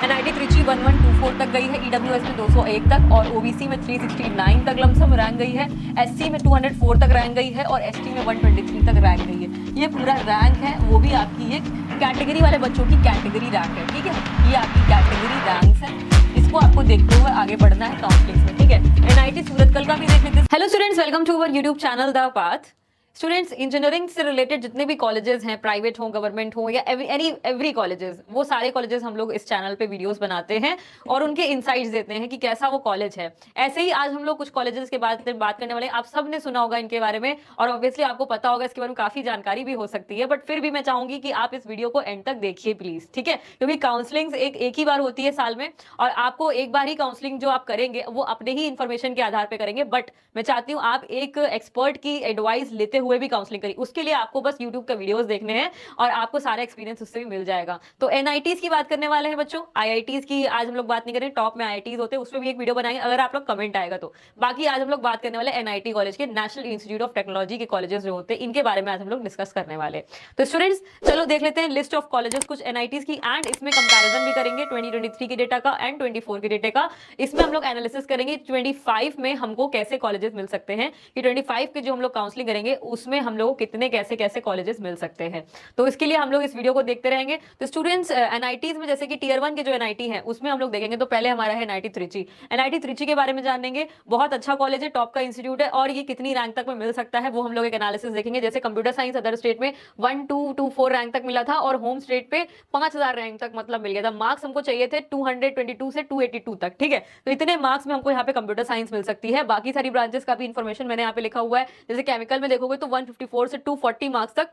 NIT Trichy 1124 तक गई है, ईडब्ल्यूएस में 201 तक और ओबीसी में 369 तक लमसम रैंक गई है, एससी में 204 तक रैंक गई है और एसटी में 123 तक रैंक गई है। ये पूरा रैंक है, वो भी आपकी ये कैटेगरी वाले बच्चों की कैटेगरी रैंक है, ठीक है। ये आपकी कैटेगरी रैंक्स है, इसको आपको देखते हुए आगे बढ़ना है काउंसलिंग में, ठीक है। एनआईटी सूरतकल का भी देख लेते हैं। Hello students, welcome to our YouTube channel the path. Students, engineering से रिलेटेड जितने भी कॉलेजेस हैं, प्राइवेट हो, गवर्नमेंट हो या एवरी कॉलेजेस, वो सारे कॉलेजेस हम लोग इस चैनल पे वीडियोस बनाते हैं और उनके इनसाइट्स देते हैं कि कैसा वो कॉलेज है। ऐसे ही आज हम लोग कुछ कॉलेजेस के बात करने वाले हैं। आप सब ने सुना होगा इनके बारे में और ऑब्वियसली आपको पता होगा, इसके बारे में काफी जानकारी भी हो सकती है, बट फिर भी मैं चाहूंगी कि आप इस वीडियो को एंड तक देखिए प्लीज, ठीक है। क्योंकि काउंसलिंग एक ही बार होती है साल में और आपको एक बार ही काउंसलिंग जो आप करेंगे वो अपने ही इंफॉर्मेशन के आधार पर करेंगे, बट मैं चाहती हूँ आप एक एक्सपर्ट की एडवाइस लेते हुए भी काउंसलिंग करिए। उसके लिए आपको बस YouTube का वीडियोस देखने हैं और आपको सारा एक्सपीरियंस उससे भी मिल जाएगा। तो एनआईटीज की बात करने वाले हैं बच्चों। आईआईटीज की आज हम लोग बात नहीं करें, टॉप में आईआईटीज होते हैं, उस पर भी एक वीडियो बनाएंगे अगर आप लोग कमेंट आएगा तो। बाकी आज हम लोग बात करने वाले एनआईटी कॉलेज के, नेशनल इंस्टीट्यूट ऑफ टेक्नोलॉजी के कॉलेजेस जो होते हैं, इनके बारे में आज हम लोग डिस्कस करने वाले हैं। तो स्टूडेंट्स चलो देख लेते हैं लिस्ट ऑफ कॉलेजेस कुछ एनआईटीज की, एंड इसमें कंपैरिजन भी करेंगे 2023 के डेटा का एंड 24 के डेटा का। इसमें हम लोग एनालिसिस करेंगे 25 में हमको कैसे कॉलेजेस मिल सकते हैं, कि 25 के जो हम लोग काउंसलिंग करेंगे उसमें हम लोग कितने कैसे कैसे कॉलेजेस मिल सकते हैं। तो इसके लिए हम लोग इस वीडियो को देखते रहेंगे। तो स्टूडेंट्स, एनआईटीज में जैसे कि टीयर 1 के जो एनआईटी है उसमें हम लोग देखेंगे। तो पहले हमारा है एनआईटी त्रिची। एनआईटी त्रिची के बारे में जानेंगे। बहुत अच्छा कॉलेज है, टॉप का इंस्टीट्यूट है और ये कितनी रैंक तक में मिल सकता है वो हम लोग एक एनालिसिस देखेंगे। जैसे कंप्यूटर साइंस अदर स्टेट में 1224 रैंक तक मिला था और होम स्टेट पे 5000 रैंक तक मतलब मिल गया था। मार्क्स हमको चाहिए थे 222 से 282 तक, ठीक है। तो इतने मार्क्स में हमको यहाँ पे कंप्यूटर साइंस मिल सकती है। बाकी सारी ब्रांचेस का भी इन्फॉर्मेशन मैंने यहाँ पे लिखा हुआ है। जैसे केमिकल में देखोगे तो 154 से 240 मार्क्स तक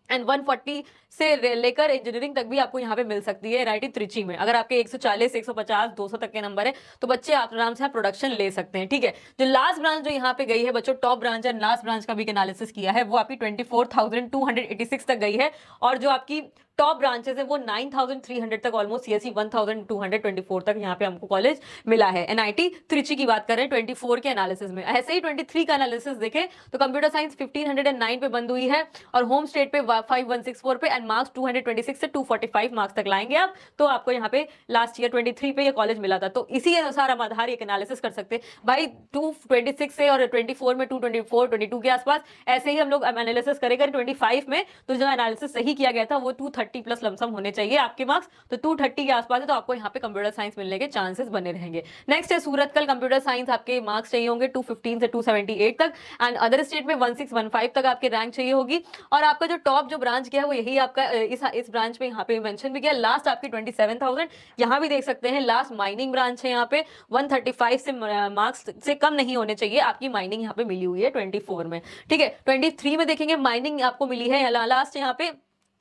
एंड 140 से लेकर इंजीनियरिंग तक भी आपको यहाँ पे मिल सकती है एनआईटी त्रिची में। अगर आपके 140, 150, 200 तक के नंबर है तो बच्चे आप आराम से प्रोडक्शन ले सकते हैं, ठीक है। जो लास्ट ब्रांच जो यहाँ पे गई है बच्चों, टॉप ब्रांच है, लास्ट ब्रांच का भी एनालिसिस किया है, वो आपकी 24,286 तक गई है और जो आपकी टॉप ब्रांचेस है वो 9,300 तक, ऑलमोस्ट सीएससी 1,224 तक यहाँ पे हमको कॉलेज मिला है। एनआईटी त्रिची की बात करें 24 के एनालिसिस में। ऐसे ही 23 का एनालिसिस देखें तो कंप्यूटर साइंस 1509 पे बंद हुई है और होम स्टेट पे 5164 पे एंड मार्क्स 226 से 245 मार्क्स तक लाएंगे आप तो आपको यहाँ पे लास्ट ईयर 23 पे ये कॉलेज मिला था। तो इसी अनुसार हम आधार एक एनालिसिस कर सकते हैं भाई। 226 से और 24 में 224, 22 के आसपास ऐसे ही हम लोग एनालिसिस करेंगे 25 में। तो जो एनालिसिस सही किया गया था वो 230 प्लस लमसम होने चाहिए आपके मार्क्स। तो 230 के आसपास है तो आपको यहाँ पे कंप्यूटर साइंस मिलने के चांसेस बने रहेंगे। नेक्स्ट है सूरतकल कंप्यूटर साइंस, आपके मार्क्स चाहिए होंगे 215 से 278 तक एंड अदर स्टेट में 1615 तक आपके रैंक चाहिए होगी। और आपका जो टॉप जो ब्रांच किया है वो यही आपका इस ब्रांच में यहाँ पे मेंशन भी किया। लास्ट आपकी 27,000 यहाँ भी देख सकते हैं। लास्ट माइनिंग ब्रांच है, यहाँ पे 135 से मार्क्स से कम नहीं होने चाहिए आपकी माइनिंग यहाँ पे मिली हुई है 24 में, ठीक है। 23 में देखेंगे माइनिंग आपको मिली है लास्ट यहाँ पे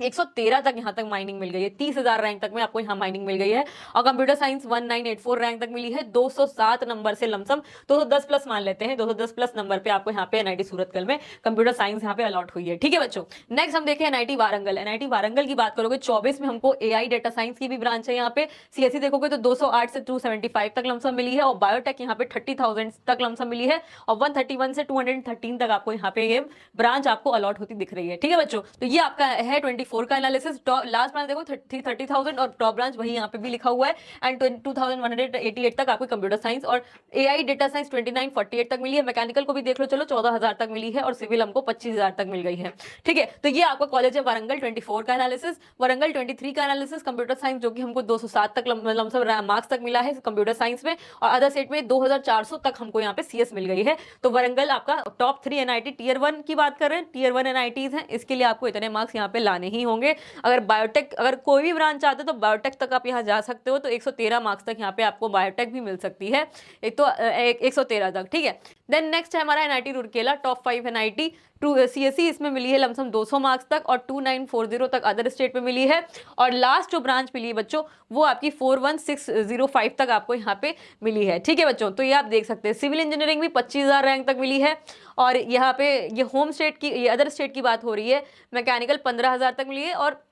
113 तक यहाँ तक माइनिंग मिल गई है। 30,000 रैंक तक में आपको यहाँ माइनिंग मिल गई है और कंप्यूटर साइंस 1984 रैंक तक मिली है 207 नंबर से लमसम 210 प्लस मान लेते हैं। 210 प्लस नंबर पे आपको यहाँ पे एनआईटी सूरतकल में कंप्यूटर साइंस यहाँ पे अलॉट हुई है, ठीक है बच्चों। नेक्स्ट हम देखें एनआईटी वारंगल। एनआईटी वारंगल की बात करोगे 24 में हमको एआई डेटा साइंस की भी ब्रांच है यहाँ पे। सीएससी देखोगे तो 208 से 275 तक लमसम मिली है और बायोटेक यहाँ पे 30,000 तक लमसम मिली है और 131 से 213 तक आपको यहाँ पे ये ब्रांच आपको अलॉट होती दिख रही है, ठीक है बच्चों। तो ये आपका है 24 का एनालिसिस। लास्ट ब्रांच देखो 30,000 और टॉप ब्रांच वही यहाँ पे भी लिखा हुआ है एंड 2188 तक आपको कंप्यूटर साइंस और एआई डेटा साइंस 2948 तक मिली है। मैकेनिकल को भी देख लो चलो 14,000 तक मिली है और सिविल हमको 25,000 तक मिल गई है, ठीक है। तो ये आपका कॉलेज है वारंगल 24 का एनालिसिस। वारंगल 23 का एनालिसिस कंप्यूटर साइंस जो कि हमको 207 तक लमसम मार्क्स तक मिला है कंप्यूटर साइंस में और अदर स्टेट में 2400 तक हमको यहाँ पे सीएस मिल गई है। तो वारंगल आपका टॉप 3 एनआईटी। टीयर 1 की बात कर रहे हैं, टीयर 1 एनआईटीज हैं, इसके लिए आपको इतने मार्क्स यहाँ पे लाने ही होंगे। अगर बायोटेक अगर कोई भी ब्रांच चाहते हो तो बायोटेक तक आप यहाँ जा सकते हो। तो 113 मार्क्स तक यहाँ पे आपको बायोटेक भी मिल सकती है, एक तो 113 तक, ठीक है। देन नेक्स्ट है हमारा एनआईटी रुड़केला, टॉप 5 एनआईटी। सीएससी इसमें मिली है लमसम 200 मार्क्स तक और 2940 तक अदर स्टेट में मिली है और लास्ट जो ब्रांच मिली है बच्चों वो आपकी 41605 तक आपको यहाँ पे मिली है, ठीक है बच्चों। तो ये आप देख सकते हैं। सिविल इंजीनियरिंग भी 25,000 रैंक तक मिली है और यहाँ पे ये होम स्टेट की, ये अदर स्टेट की बात हो रही है। मैकेनिकल 15,000 तक मिली है और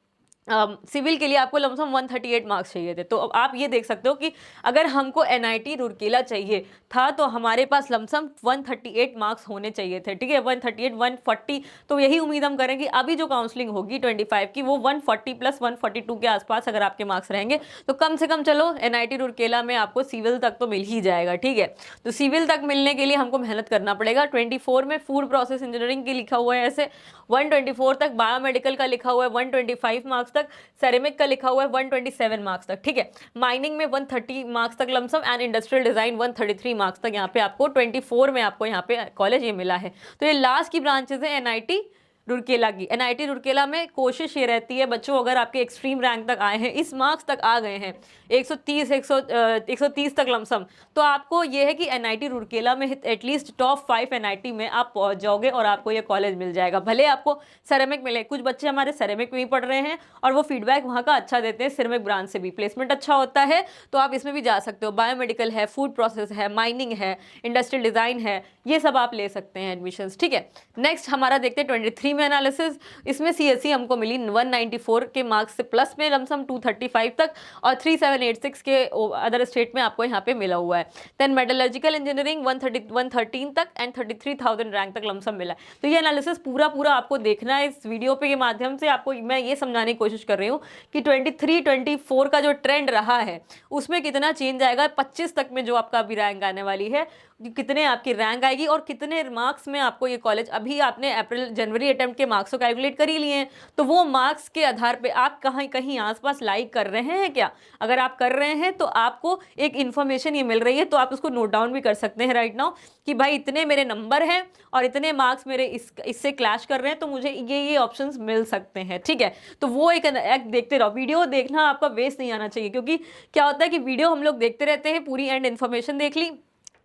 सिविल के लिए आपको लमसम 138 मार्क्स चाहिए थे। तो अब आप ये देख सकते हो कि अगर हमको एनआईटी रूरकेला चाहिए था तो हमारे पास लमसम 138 मार्क्स होने चाहिए थे, ठीक है, 138 140। तो यही उम्मीद हम करेंगे अभी जो काउंसलिंग होगी 25 की वो 140 प्लस 142 के आसपास अगर आपके मार्क्स रहेंगे तो कम से कम चलो एनआईटी रूरकेला में आपको सिविल तक तो मिल ही जाएगा, ठीक है। तो सिविल तक मिलने के लिए हमको मेहनत करना पड़ेगा। 24 में फूड प्रोसेस इंजीनियरिंग की लिखा हुआ है ऐसे, 124 तक बायोमेडिकल का लिखा हुआ है, 125 मार्क्स तक सेरेमिक का लिखा हुआ है, 127 मार्क्स तक, ठीक है। माइनिंग में 130 मार्क्स तक lump sum and industrial design 133 marks तक यहाँ पे आपको 24 में आपको यहाँ पे कॉलेज ये मिला है। तो ये लास्ट की ब्रांचेज है एनआईटी रूरकेला की। एनआईटी रूरकेला में कोशिश ये रहती है बच्चों अगर आपके एक्सट्रीम रैंक तक आए हैं, इस मार्क्स तक आ गए हैं 130 तक लमसम, तो आपको ये है कि एनआईटी रूरकेला में एटलीस्ट टॉप 5 एनआईटी में आप पहुंच जाओगे और आपको ये कॉलेज मिल जाएगा। भले आपको सेरेमिक मिले, कुछ बच्चे हमारे सेरेमिक में ही पढ़ रहे हैं और वो फीडबैक वहाँ का अच्छा देते हैं, सेरेमिक ब्रांच से भी प्लेसमेंट अच्छा होता है, तो आप इसमें भी जा सकते हो। बायोमेडिकल है, फूड प्रोसेस है, माइनिंग है, इंडस्ट्रियल डिज़ाइन है, ये सब आप ले सकते हैं एडमिशन्स, ठीक है। नेक्स्ट हमारा देखते हैं 23 में एनालिसिस। इसमें सीएससी हमको मिली 194 के मार्क्स से प्लस में लमसम 235 तक और 3786 के अदर स्टेट में आपको यहाँ पे मिला हुआ है। देन मेटलर्जिकल इंजीनियरिंग 113 तक एंड 33,000 रैंक तक लमसम मिला है। तो ये एनालिसिस पूरा आपको देखना है। इस वीडियो पे के माध्यम से आपको मैं ये समझाने की कोशिश कर रही हूँ कि 23-24 का जो ट्रेंड रहा है उसमें कितना चेंज आएगा। 25 तक में जो आपका अभी रैंक आने वाली है, कितने आपकी रैंक आएगी और कितने मार्क्स में आपको ये कॉलेज, अभी आपने अप्रैल जनवरी अटेम्प्ट के मार्क्स को कैलकुलेट कर ही लिए हैं, तो वो मार्क्स के आधार पे आप कहीं आसपास लाइक कर रहे हैं क्या? अगर आप कर रहे हैं तो आपको एक इन्फॉर्मेशन ये मिल रही है, तो आप उसको नोट डाउन भी कर सकते हैं राइट नाउ कि भाई इतने मेरे नंबर हैं और इतने मार्क्स मेरे इससे क्लैश कर रहे हैं, तो मुझे ये ऑप्शंस मिल सकते हैं, ठीक है। तो वो एक देखते रहो, वीडियो देखना आपका वेस्ट नहीं आना चाहिए, क्योंकि क्या होता है कि वीडियो हम लोग देखते रहते हैं, पूरी एंड इन्फॉर्मेशन देख ली,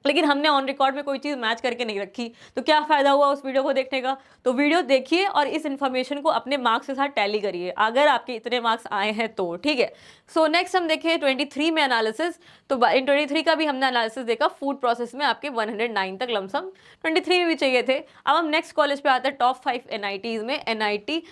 लेकिन हमने ऑन रिकॉर्ड में कोई चीज़ मैच करके नहीं रखी, तो क्या फ़ायदा हुआ उस वीडियो को देखने का। तो वीडियो देखिए और इस इन्फॉर्मेशन को अपने मार्क्स के साथ टैली करिए अगर आपके इतने मार्क्स आए हैं तो, ठीक है। सो नेक्स्ट हम देखें 23 में एनालिसिस। तो इन 23 का भी हमने एनालिसिस देखा, फूड प्रोसेस में आपके 109 तक लमसम 23 में भी चाहिए थे। अब हम नेक्स्ट कॉलेज पे आते हैं टॉप 5 एनआईटीज़ में। एनआईटी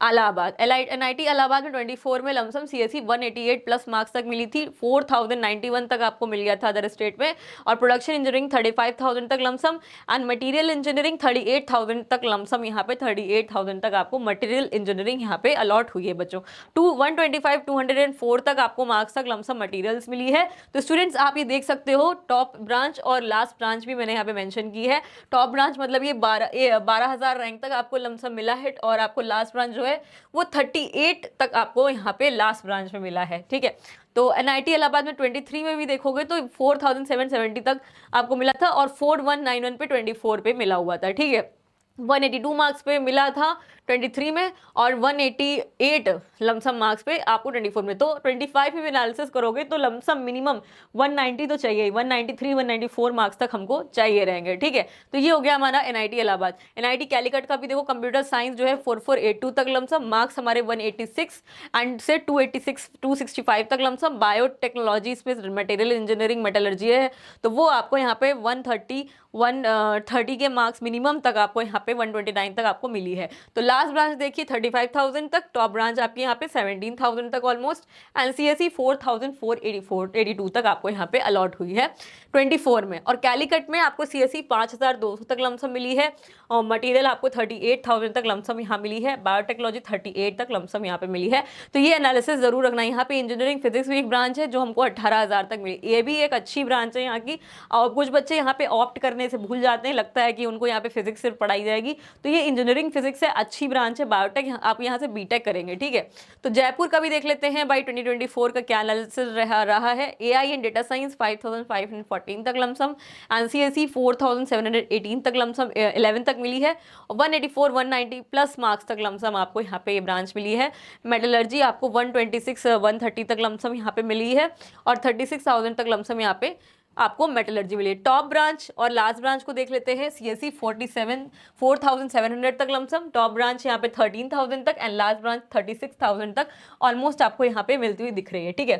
इलाहाबाद, एनआईटी इलाहाबाद में 24 में लमसम सीएससी 188 प्लस मार्क्स तक मिली थी, 4091 तक आपको मिल गया था अदर स्टेट में, और प्रोडक्शन इंजीनियरिंग 35,000 तक लमसम एंड मटेरियल इंजीनियरिंग 38,000 तक लमसम। यहाँ पे 38,000 तक आपको मटेरियल इंजीनियरिंग यहाँ पे अलॉट हुई है बच्चों। 225 तक आपको मार्क्स तक लमसम मटेरियल्स मिली है। तो स्टूडेंट्स आप ये देख सकते हो, टॉप ब्रांच और लास्ट ब्रांच भी मैंने यहाँ पे मेंशन की है। टॉप ब्रांच मतलब ये 12,000 रैंक तक आपको लमसम मिला है, और आपको लास्ट ब्रांच जो है वो 38 तक आपको यहाँ पे लास्ट ब्रांच में मिला है, ठीक है। तो एनआईटी इलाहाबाद में 23 में भी देखोगे तो 4,770 तक आपको मिला था और 4191 पे 24 पे मिला हुआ था, ठीक है। 182 मार्क्स पे मिला था 23 में और 188 लमसम मार्क्स पे आपको 24 में। तो 25 में एनालिसिस करोगे तो लमसम मिनिमम 190 तो चाहिए, 193 194 मार्क्स तक हमको चाहिए रहेंगे, ठीक है। तो ये हो गया हमारा एनआईटी इलाहाबाद। एनआईटी कैलीकट का भी देखो, कंप्यूटर साइंस जो है 4482 तक लमसम, मार्क्स हमारे 186 एंड से 265 तक लमसम। बायोटेक्नोलॉजी इसमें मटेरियल इंजीनियरिंग मेटलर्जी है, तो वो आपको यहाँ पे 130 के मार्क्स मिनिमम तक आपको यहाँ पे 129 तक आपको मिली है। तो लास्ट ब्रांच देखिए 35,000 तक, टॉप ब्रांच आपकी यहाँ पे 17,000 तक ऑलमोस्ट, एंड सीएससी 4,482 तक आपको यहाँ पे अलॉट हुई है 24 में। और कैलीकट में आपको सीएससी 5,200 तक लमसम मिली है और मटेरियल आपको 38,000 तक लमसम यहाँ मिली है। बायोटेक्नोलॉजी 38 तक लमसम यहाँ पे मिली है। तो ये एनालिसिस जरूर रखना। यहाँ पे इंजीनियरिंग फिजिक्स भी एक ब्रांच है जो हमको 18,000 तक मिली, ये भी एक अच्छी ब्रांच है यहाँ की। और कुछ बच्चे यहाँ पे ऑप्ट करने से भूल जाते हैं, लगता है कि उनको यहाँ पे फिजिक्स सिर्फ पढ़ाई जाएगी, तो ये इंजीनियरिंग फिजिक्स है, अच्छी ब्रांच है। बायोटेक आप यहाँ से बीटेक करेंगे, ठीक है। तो जयपुर का भी देख लेते हैं भाई 2024 का क्या एनालिसिस रहा है। एआई एंड डेटा साइंस 5,514 तक लमसम, एनसीएससी 4,718 तक लमसम 11 तक मिली है, और 184 190 प्लस मार्क्स तक लमसम आपको यहाँ पे ये ब्रांच मिली है। मेटलर्जी आपको 126 130 तक लमसम यहाँ पे मिली है, और 36,000 तक लमसम यहाँ पे आपको मेटलर्जी मिली है। टॉप ब्रांच और लास्ट ब्रांच को देख लेते हैं। सीएससी 4,700 तक लमसम, टॉप ब्रांच यहाँ पे 13,000 तक एंड लास्ट ब्रांच 36,000 तक ऑलमोस्ट आपको यहाँ पे मिलती हुई दिख रही है, ठीक है।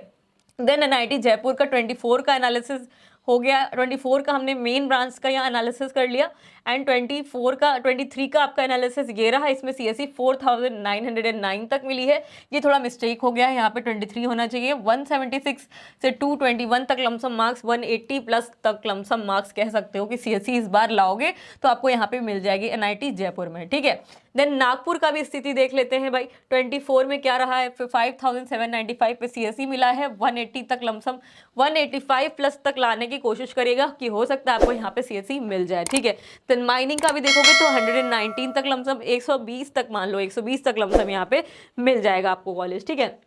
देन एनआईटी जयपुर का 24 का एनालिसिस हो गया। 24 का हमने मेन ब्रांच का यहाँ एनालिसिस कर लिया एंड 23 का आपका एनालिसिस ये रहा। इसमें सीएससी 4909 तक मिली है। ये थोड़ा मिस्टेक हो गया है, यहाँ पे 23 होना चाहिए। 176 से 221 तक लमसम मार्क्स, 180 प्लस तक लमसम मार्क्स कह सकते हो कि सीएससी इस बार लाओगे तो आपको यहाँ पे मिल जाएगी एनआईटी जयपुर में, ठीक है। देन नागपुर का भी स्थिति देख लेते हैं भाई। 24 में क्या रहा है, 5795 पे सीएससी मिला है। 180 तक लमसम 185 प्लस तक लाने की कोशिश करिएगा कि हो सकता है आपको यहाँ पे सीएससी मिल जाए, ठीक है। देन माइनिंग का भी देखोगे तो 119 तक लमसम, 120 तक मान लो, 120 तक लमसम यहाँ पे मिल जाएगा आपको कॉलेज, ठीक है।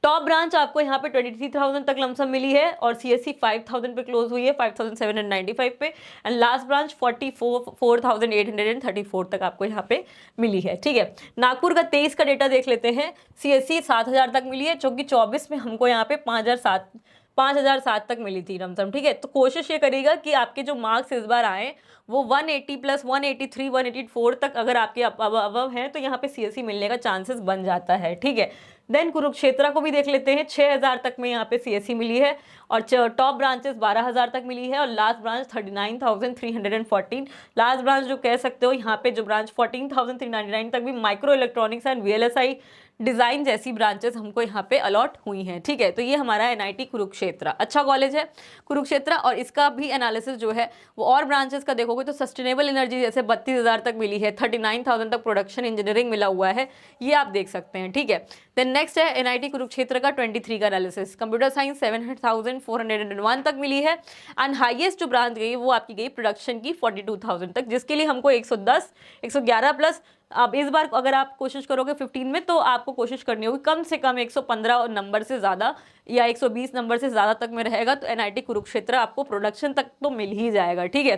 टॉप ब्रांच आपको यहाँ पे 23,000 तक लमसम मिली है और सीएससी 5,000 पे क्लोज हुई है, 5,795 पे। एंड लास्ट ब्रांच 4,834 तक आपको यहाँ पे मिली है, ठीक है। नागपुर का 23 का डेटा देख लेते हैं। सीएससी 7,000 तक मिली है, जो कि 24 में हमको यहाँ पे 5,007 तक मिली थी लमसम, ठीक है। तो कोशिश ये करिएगा कि आपके जो मार्क्स इस बार आए वो 180 प्लस 183 184 तक अगर आपके अब हैं तो यहाँ पे सीएससी मिलने का चांसेस बन जाता है, ठीक है। देन कुरुक्षेत्रा को भी देख लेते हैं। 6,000 तक में यहाँ पे सीएससी मिली है और टॉप ब्रांचेस 12,000 तक मिली है और लास्ट ब्रांच 39,314। लास्ट ब्रांच जो कह सकते हो यहाँ पे जो ब्रांच 14,399 तक भी micro electronics and VLSI design जैसी ब्रांचेस हमको यहाँ पे अलॉट हुई हैं, ठीक है। तो ये हमारा एनआईटी कुरुक्षेत्र अच्छा कॉलेज है कुरुक्षेत्र। और इसका भी एनालिसिस जो है वो और ब्रांचेस का देखोगे तो सस्टेनेबल एनर्जी जैसे 32,000 तक मिली है, 39,000 तक प्रोडक्शन इंजीनियरिंग मिला हुआ है, ये आप देख सकते हैं, ठीक है। देन नेक्स्ट है एनआईटी कुरुक्षेत्र का 23 का एनालिसिस। कंप्यूटर साइंस 7,401 तक मिली है एंड हाईएस्ट जो ब्रांच गई वो आपकी गई प्रोडक्शन की 42,000 तक, जिसके लिए हमको 110 111 प्लस। अब इस बार अगर आप कोशिश करोगे 15 में तो आपको कोशिश करनी होगी कम से कम 115 नंबर से ज़्यादा या 120 नंबर से ज़्यादा तक में रहेगा तो एनआईटी कुरुक्षेत्र आपको प्रोडक्शन तक तो मिल ही जाएगा, ठीक है।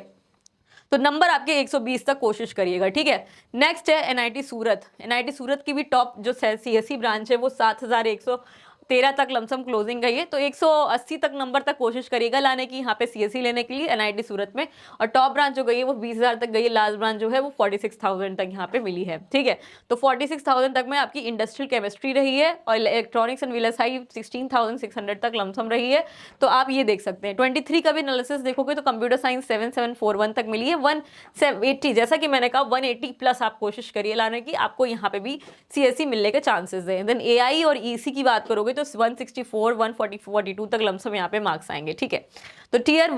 तो नंबर आपके 120 तक कोशिश करिएगा, ठीक है। नेक्स्ट है एनआईटी सूरत। एनआईटी सूरत की भी टॉप जो सीएससी ब्रांच है वो 7,113 तक लमसम क्लोजिंग गई है, तो 180 तक नंबर तक कोशिश करिएगा लाने की यहाँ पे सीएससी लेने के लिए एनआईटी सूरत में। और टॉप ब्रांच जो गई है वो 20,000 तक गई है, लास्ट ब्रांच जो है वो 46,000 तक यहाँ पे मिली है, ठीक है। तो 46,000 तक में आपकी इंडस्ट्रियल केमिस्ट्री रही है और इलेक्ट्रॉनिक्स एंड वीएलएसआई 16,600 तक लमसम रही है, तो आप ये देख सकते हैं। 23 का भी एनालिसिस देखोगे तो कंप्यूटर साइंस 7,741 तक मिली है। 180 जैसा कि मैंने कहा 180 प्लस आप कोशिश करिए लाने की, आपको यहाँ पे भी सीएससी मिलने के चांसेस हैं। देन एआई और ईसी की बात करोगे तो 164 142 तक लमसम यहाँ पे मार्क्स आएंगे, ठीक है। तो टीयर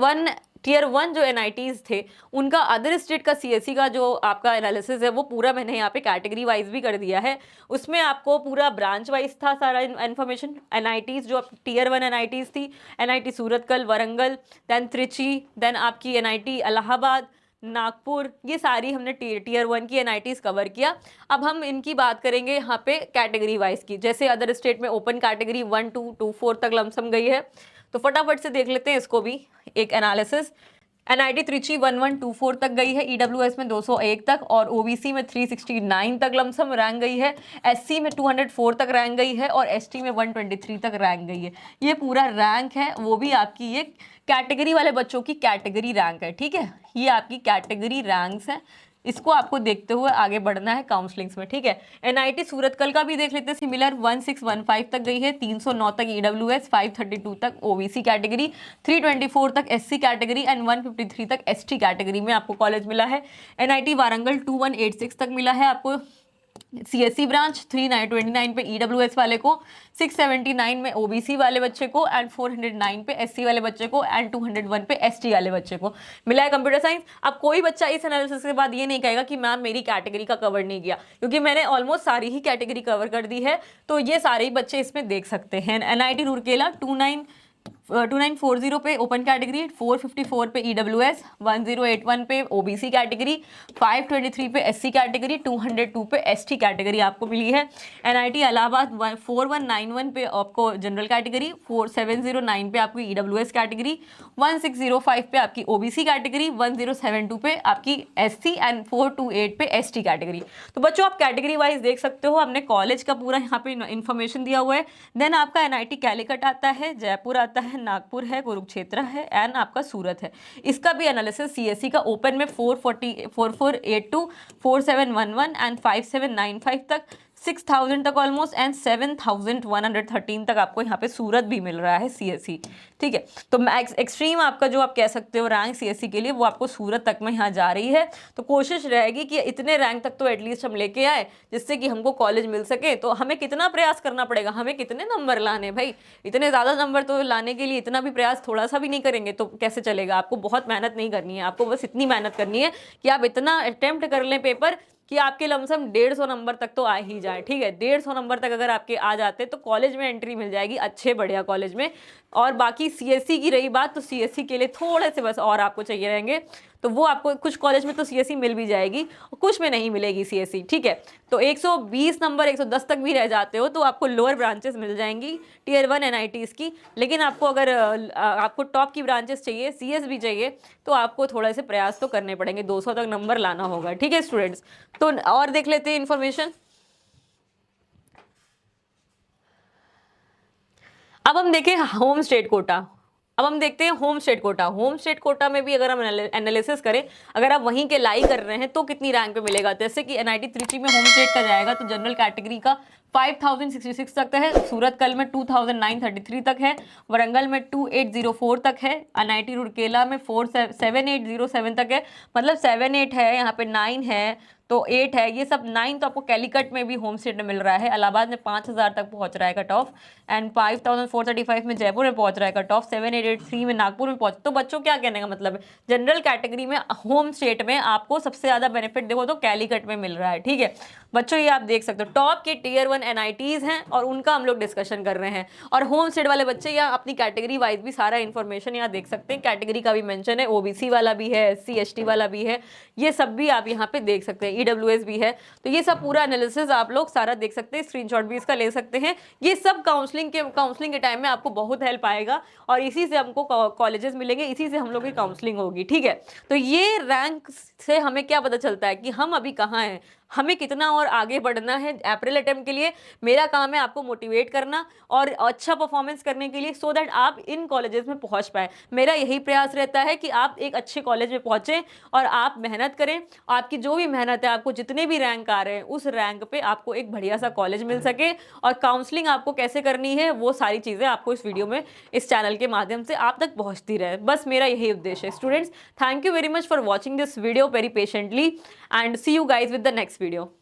वन जो एनआईटीज थे उनका अदर स्टेट का सीएससी का जो आपका एनालिसिस है वो पूरा मैंने यहाँ पे कैटेगरी वाइज भी कर दिया है। उसमें आपको पूरा ब्रांच वाइज था सारा इन्फॉर्मेशन। एनआईटीज जो टीयर 1 एनआईटीज थी, NIT Surathkal, Warangal, then Trichy, then आपकी एनआईटी इलाहाबाद, नागपुर, ये सारी हमने टीयर 1 की एनआईटीज कवर किया। अब हम इनकी बात करेंगे यहाँ पे कैटेगरी वाइज की। जैसे अदर स्टेट में ओपन कैटेगरी 1 2 2 4 तक लमसम गई है, तो फटाफट से देख लेते हैं इसको भी एक एनालिसिस। एनआईटी त्रिची 1124 तक गई है, ईडब्ल्यूएस में 201 तक और ओबीसी में 369 तक लमसम रैंक गई है, एससी में 204 तक रैंक गई है और एसटी में 123 तक रैंक गई है। ये पूरा रैंक है, वो भी आपकी ये कैटेगरी वाले बच्चों की कैटेगरी रैंक है, ठीक है। ये आपकी कैटेगरी रैंक्स है, इसको आपको देखते हुए आगे बढ़ना है काउंसलिंग्स में, ठीक है। एनआईटी सूरतकल का भी देख लेते हैं। सिमिलर 1615 तक गई है, 309 तक ईडब्ल्यूएस, 532 तक ओबीसी कैटेगरी, 324 तक एससी कैटेगरी एंड 153 तक एसटी कैटेगरी में आपको कॉलेज मिला है। एनआईटी वारंगल 2186 तक मिला है आपको सीएससी ब्रांच, 329 पे ईडब्ल्यूएस वाले को, 679 में ओबीसी वाले बच्चे को एंड 409 पे एससी वाले बच्चे को एंड 201 पे एसटी वाले बच्चे को मिला है कंप्यूटर साइंस। अब कोई बच्चा इस एनालिसिस के बाद ये नहीं कहेगा कि मैम मेरी कैटेगरी का कवर नहीं किया, क्योंकि मैंने ऑलमोस्ट सारी ही कैटेगरी कवर कर दी है, तो ये सारे ही बच्चे इसमें देख सकते हैं। एनआईटी रूरकेला 2940 पे ओपन कैटेगरी, 454 पे ईडब्ल्यूएस, 1081 पे ओबीसी कैटेगरी, 523 पे एससी कैटेगरी, 202 पे एसटी कैटेगरी आपको मिली है। एनआईटी इलाहाबाद 4191 पे आपको जनरल कैटेगरी, 4709 पे आपकी ईडब्ल्यूएस कैटेगरी, 1605 पे आपकी ओबीसी कैटेगरी, 1072 पे आपकी एससी एंड 428 पे एसटी कैटेगरी। तो बच्चों आप कैटेगरी वाइज देख सकते हो, हमने कॉलेज का पूरा यहाँ पे इन्फॉर्मेशन दिया हुआ है। देन आपका एनआईटी कैलिकट आता है, जयपुर आता है, नागपुर है, कुरुक्षेत्र है एंड आपका सूरत है। इसका भी एनालिसिस सीएससी का ओपन में 4482, 4711 एंड 5795 तक, 6000 तक ऑलमोस्ट एंड 7113 तक आपको यहाँ पे सूरत भी मिल रहा है सीएससी, ठीक है। तो एक्सट्रीम आपका जो आप कह सकते हो रैंक सीएससी के लिए वो आपको सूरत तक में यहाँ जा रही है। तो कोशिश रहेगी कि इतने रैंक तक तो एटलीस्ट हम लेके आए जिससे कि हमको कॉलेज मिल सके। तो हमें कितना प्रयास करना पड़ेगा, हमें कितने नंबर लाने भाई, इतने ज़्यादा नंबर तो लाने के लिए इतना भी प्रयास थोड़ा सा भी नहीं करेंगे तो कैसे चलेगा। आपको बहुत मेहनत नहीं करनी है, आपको बस इतनी मेहनत करनी है कि आप इतना अटेम्प्ट कर लें पेपर कि आपके लमसम 150 नंबर तक तो आ ही जाए, ठीक है। 150 नंबर तक अगर आपके आ जाते तो कॉलेज में एंट्री मिल जाएगी अच्छे बढ़िया कॉलेज में। और बाकी सीएससी की रही बात, तो सीएससी के लिए थोड़े से बस और आपको चाहिए रहेंगे, तो वो आपको कुछ कॉलेज में तो सीएससी मिल भी जाएगी और कुछ में नहीं मिलेगी सीएससी, ठीक है। तो 120 नंबर 110 तक भी रह जाते हो तो आपको लोअर ब्रांचेस मिल जाएंगी टियर 1 एनआईटीज़ की। लेकिन आपको अगर आपको टॉप की ब्रांचेस चाहिए, सीएस भी चाहिए, तो आपको थोड़े से प्रयास तो करने पड़ेंगे, 200 तक नंबर लाना होगा, ठीक है स्टूडेंट्स। तो और देख लेते हैं इन्फॉर्मेशन। अब हम देखें होम स्टेट कोटा। अब हम देखते हैं home state quota. Home state quota में भी अगर हम एनालिसिस करें, अगर आप वहीं के लाई कर रहे हैं तो कितनी रैंक पे मिलेगा। जैसे कि एनआईटी त्रिची में होम स्टेट का जाएगा तो जनरल कैटेगरी का 5066 तक है, सूरत कल में 2933 तक है, वरंगल में 2804 तक है, एनआईटी रुड़केला में 7807 तक है, मतलब 78 है, यहाँ पे 9 है, तो 8 है, ये सब 9 तो आपको कैलिकट में भी होम स्टेट में मिल रहा है। इलाहाबाद में 5000 तक पहुंच रहा है कट ऑफ, एंड 5435 में जयपुर में पहुंच रहा है कट ऑफ, 7883 में नागपुर में पहुंच। तो बच्चों क्या कहने का मतलब है, जनरल कैटेगरी में होम स्टेट में आपको सबसे ज़्यादा बेनिफिट देखो तो कैलिकट में मिल रहा है, ठीक है बच्चों। ये आप देख सकते हो टॉप के टियर 1 एनआईटीज़ हैं और उनका हम लोग डिस्कशन कर रहे हैं। और होम स्टेट वाले बच्चे यहाँ अपनी कैटेगरी वाइज भी सारा इन्फॉर्मेशन यहाँ देख सकते हैं, कैटेगरी का भी मेंशन है, ओबीसी वाला भी है, एससी एसटी वाला भी है, ये सब भी आप यहाँ पे देख सकते हैं, ईडब्ल्यूएस भी है। तो ये सब पूरा एनालिसिस आप लोग सारा देख सकते हैं, स्क्रीनशॉट भी इसका ले सकते हैं। ये सब काउंसलिंग के टाइम में आपको बहुत हेल्प आएगा और इसी से हमको कॉलेजेस मिलेंगे, इसी से हम लोग की काउंसलिंग होगी, ठीक है। तो ये रैंक से हमें क्या पता चलता है कि हम अभी कहाँ हैं, हमें कितना और आगे बढ़ना है अप्रैल अटेम्प्ट के लिए। मेरा काम है आपको मोटिवेट करना और अच्छा परफॉर्मेंस करने के लिए, सो दैट आप इन कॉलेजेस में पहुंच पाए। मेरा यही प्रयास रहता है कि आप एक अच्छे कॉलेज में पहुंचें और आप मेहनत करें, आपकी जो भी मेहनत है, आपको जितने भी रैंक आ रहे हैं उस रैंक पे आपको एक बढ़िया सा कॉलेज मिल सके। और काउंसलिंग आपको कैसे करनी है वो सारी चीज़ें आपको इस वीडियो में, इस चैनल के माध्यम से आप तक पहुँचती रहे, बस मेरा यही उद्देश्य है। Students, thank you very much for watching this video very patiently and see you guys with the next video.